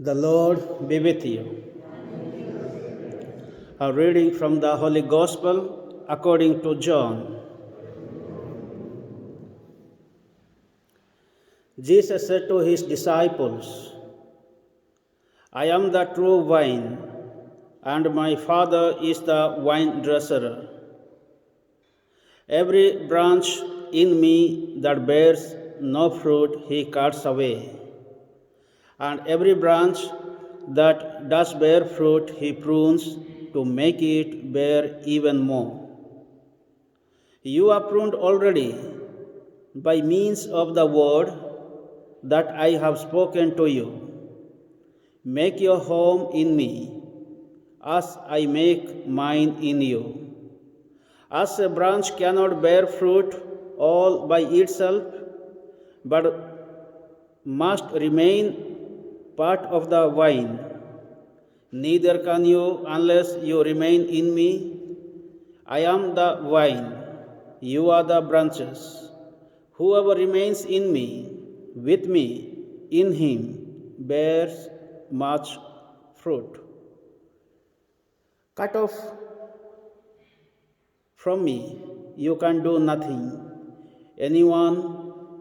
The Lord be with you. A reading from the Holy Gospel according to John. Jesus said to his disciples, I am the true vine, and my Father is the vine dresser. Every branch in me that bears no fruit he cuts away, and every branch that does bear fruit he prunes to make it bear even more. You are pruned already by means of the word that I have spoken to you. Make your home in me, as I make mine in you. As a branch cannot bear fruit all by itself, but must remain part of the vine, neither can you unless you remain in me. I am the vine, you are the branches. Whoever remains in me, with me, in him, bears much fruit. Cut off from me, you can do nothing. Anyone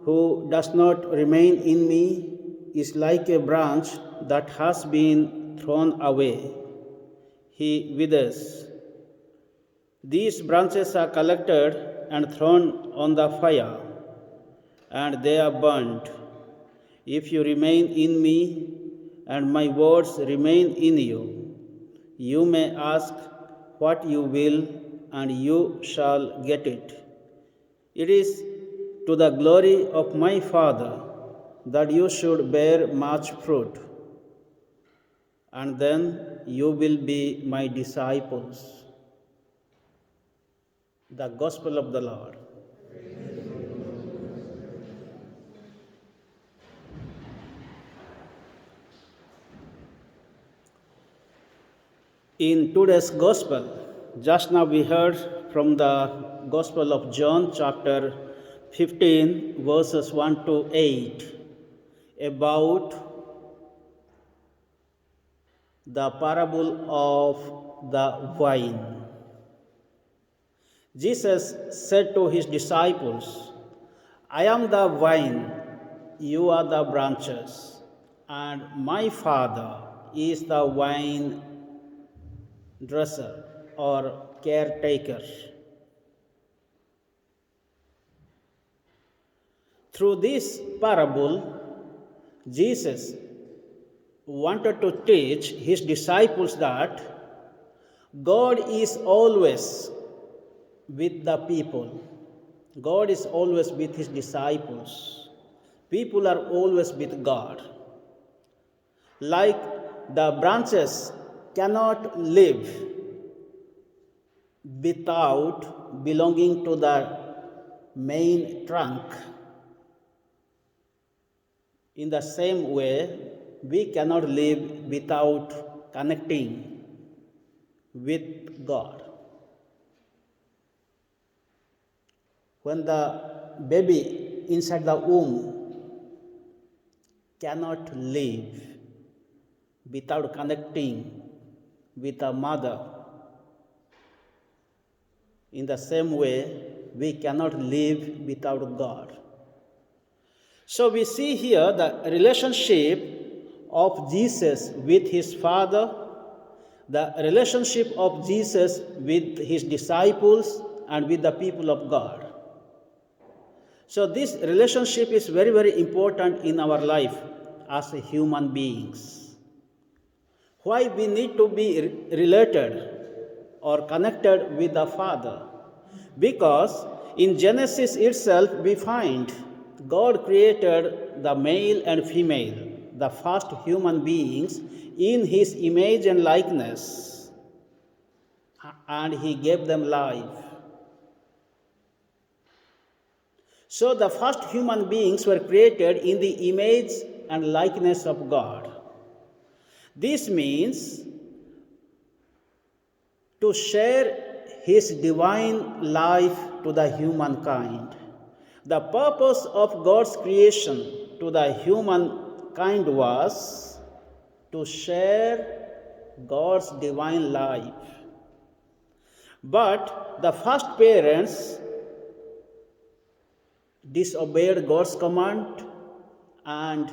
who does not remain in me is like a branch that has been thrown away. He withers. These branches are collected and thrown on the fire, and they are burnt. If you remain in me, and my words remain in you, you may ask what you will, and you shall get it. It is to the glory of my Father that you should bear much fruit, and then you will be my disciples. The Gospel of the Lord. In today's Gospel, just now we heard from the Gospel of John, chapter 15, verses 1 to 8, about the parable of the vine. Jesus said to his disciples, I am the vine, you are the branches, and my Father is the vine dresser or caretaker. Through this parable, Jesus wanted to teach his disciples that God is always with the people. God is always with his disciples. People are always with God. Like the branches cannot live without belonging to the main trunk. In the same way, we cannot live without connecting with God. When the baby inside the womb cannot live without connecting with a mother, in the same way, we cannot live without God. So we see here the relationship of Jesus with his Father, the relationship of Jesus with his disciples and with the people of God. So this relationship is very, very important in our life as human beings. Why we need to be related or connected with the Father? Because in Genesis itself we find God created the male and female, the first human beings, in his image and likeness, and he gave them life. So the first human beings were created in the image and likeness of God. This means to share his divine life to the humankind. The purpose of God's creation to the humankind was to share God's divine life. But the first parents disobeyed God's command and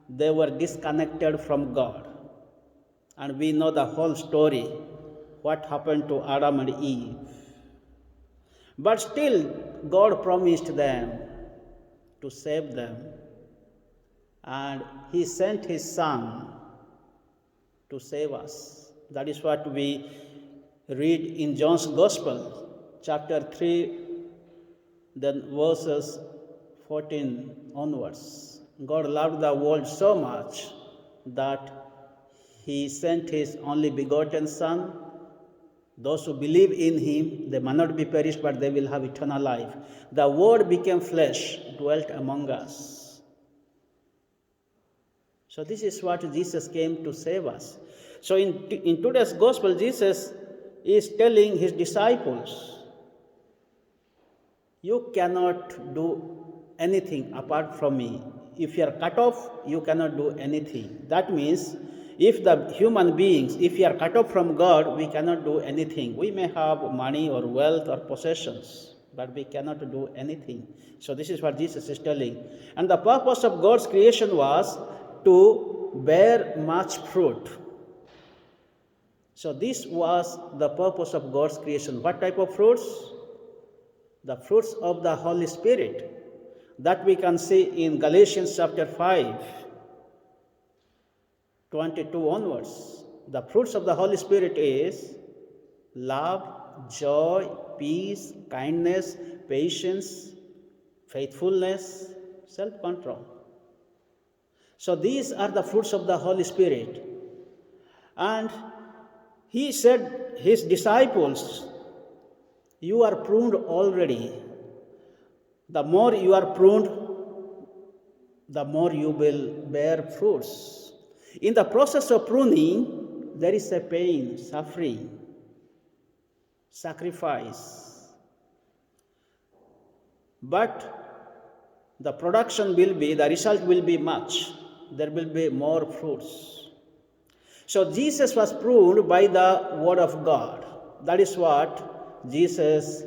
they were disconnected from God. And we know the whole story, what happened to Adam and Eve. But still, God promised them to save them. And He sent His Son to save us. That is what we read in John's Gospel, chapter 3, then verses 14 onwards. God loved the world so much that He sent His only begotten Son. Those who believe in Him, they may not be perished, but they will have eternal life. The Word became flesh, dwelt among us. So this is what Jesus came to save us. So in today's Gospel, Jesus is telling His disciples, you cannot do anything apart from me. If you are cut off, you cannot do anything. That means if the human beings, if we are cut off from God, we cannot do anything. We may have money or wealth or possessions, but we cannot do anything. So this is what Jesus is telling. And the purpose of God's creation was to bear much fruit. So this was the purpose of God's creation. What type of fruits? The fruits of the Holy Spirit. That we can see in Galatians chapter 5, 22 onwards. The fruits of the Holy Spirit is love, joy, peace, kindness, patience, faithfulness, self-control. So these are the fruits of the Holy Spirit. And He said His disciples, you are pruned already. The more you are pruned, the more you will bear fruits. In the process of pruning, there is a pain, suffering, sacrifice. But the result will be much. There will be more fruits. So Jesus was pruned by the Word of God. That is what Jesus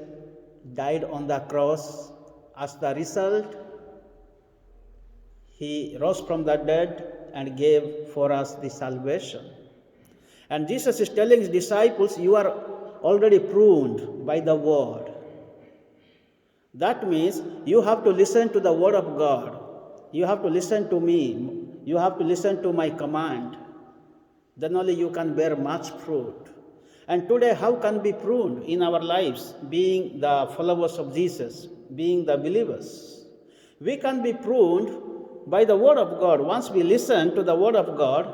died on the cross. As the result, He rose from the dead and gave for us the salvation. And Jesus is telling His disciples, you are already pruned by the Word. That means you have to listen to the Word of God. You have to listen to me. You have to listen to my command. Then only you can bear much fruit. And today, how can we be pruned in our lives, being the followers of Jesus, being the believers? We can be pruned by the Word of God. Once we listen to the Word of God,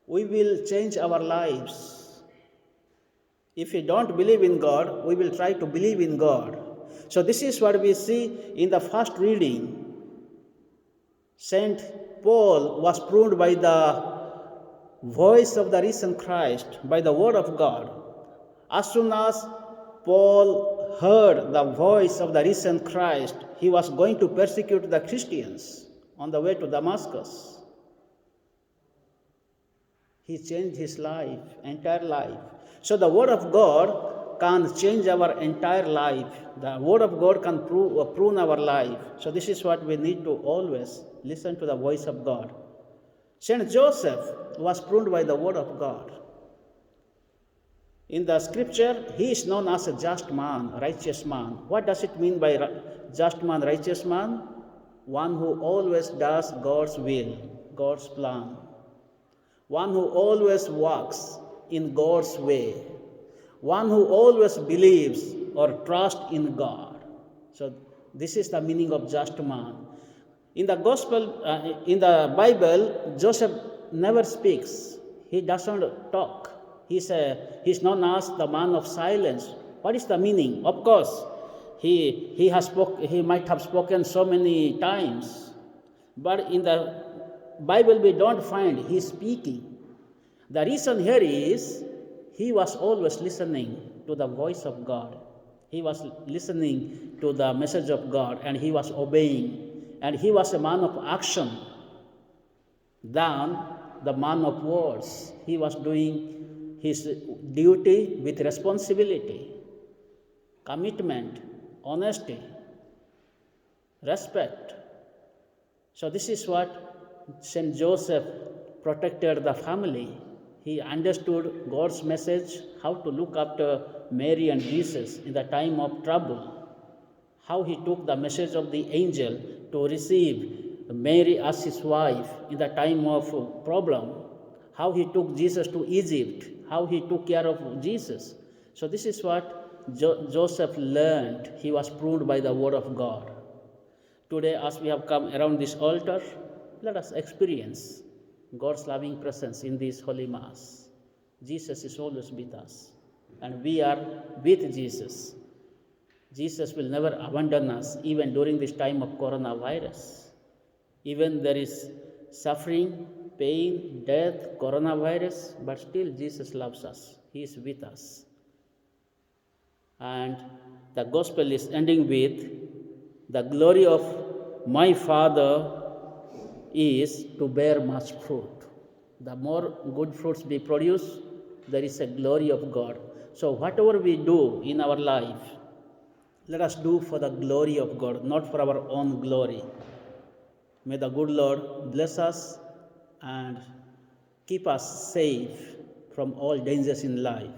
we will change our lives. If we don't believe in God, we will try to believe in God. So this is what we see in the first reading. Saint Paul was pruned by the voice of the risen Christ, by the Word of God. As soon as Paul heard the voice of the risen Christ, he was going to persecute the Christians on the way to Damascus. He changed his life, entire life. So the Word of God can change our entire life. The Word of God can prune our life. So this is what we need to always listen to the voice of God. Saint Joseph was pruned by the Word of God. In the scripture, he is known as a just man, righteous man. What does it mean by just man, righteous man? One who always does God's will, God's plan. One who always walks in God's way. One who always believes or trusts in God. So this is the meaning of just man. In the gospel, in the Bible, Joseph never speaks. He doesn't talk. He's known as the man of silence. What is the meaning? Of course, he might have spoken so many times, but in the Bible we don't find he speaking. The reason here is he was always listening to the voice of God. He was listening to the message of God, and he was obeying. And he was a man of action than the man of words. He was doing his duty with responsibility, commitment, honesty, respect. So this is what Saint Joseph protected the family. He understood God's message, how to look after Mary and Jesus in the time of trouble, how he took the message of the angel to receive Mary as his wife in the time of problem, how he took Jesus to Egypt, how he took care of Jesus. So this is what Joseph learned. He was proved by the word of God. Today, as we have come around this altar, let us experience God's loving presence in this Holy Mass. Jesus is always with us, and we are with Jesus. Jesus will never abandon us, even during this time of coronavirus. Even there is suffering, pain, death, coronavirus, but still Jesus loves us. He is with us. And the gospel is ending with, the glory of my Father is to bear much fruit. The more good fruits we produce, there is a glory of God. So whatever we do in our life, let us do for the glory of God, not for our own glory. May the good Lord bless us and keep us safe from all dangers in life.